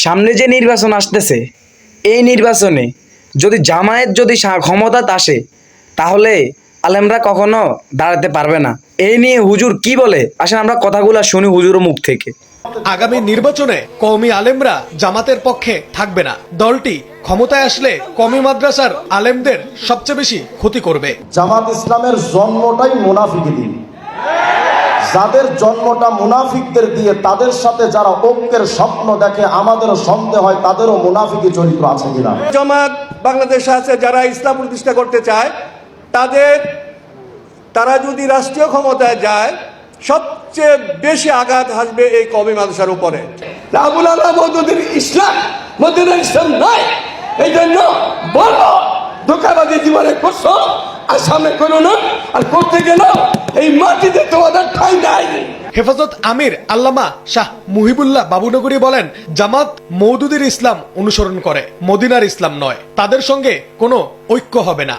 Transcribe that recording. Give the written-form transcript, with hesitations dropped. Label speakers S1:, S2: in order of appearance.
S1: সামনে যে নির্বাচন আসতেছে, এই নির্বাচনে যদি জামায়াত যদি ক্ষমতায় আসে, তাহলে আলেমরা কখনো দাঁড়াতে পারবে না। এই নিয়ে হুজুর কি বলে, আসেন আমরা কথাগুলো শুনি হুজুরের মুখ থেকে।
S2: আগামী নির্বাচনে কওমি আলেমরা জামাতের পক্ষে থাকবে না। দলটি ক্ষমতায় আসলে কওমি মাদ্রাসার আলেমদের সবচেয়ে বেশি ক্ষতি করবে।
S3: জামাত ইসলামের জন্মটাই মুনাফিকি দিন, যাদের জন্মটা মুনাফিকদের দিয়ে, তাদের সাথে যারা ঐক্যের স্বপ্ন দেখে, আমাদেরও সন্দেহ হয় তাদেরও মুনাফিকি চরিত্র আছে কিনা।
S4: জামাত বাংলাদেশে আছে যারা ইসলাম প্রতিষ্ঠা করতে চায়, তারা যদি রাষ্ট্রীয় ক্ষমতায় যায়, সবচেয়ে বেশি আঘাত আসবে এই কওমি মাদ্রাসার উপরে। আবুল আলা মওদুদীর ইসলাম মদিনার ইসলাম নয়, এই জন্য বলো ধোঁকাবাজি জীবনে করছো আর সামনে করো না, আর করতে গেল এই মাটিতে তোমাদের ঠাঁই নাই।
S2: হেফাজত আমির আল্লামা শাহ মুহিবুল্লাহ বাবুনগরী বলেন, জামাত মওদুদীর ইসলাম অনুসরণ করে, মদিনার ইসলাম নয়। তাদের সঙ্গে কোনো ঐক্য হবে না।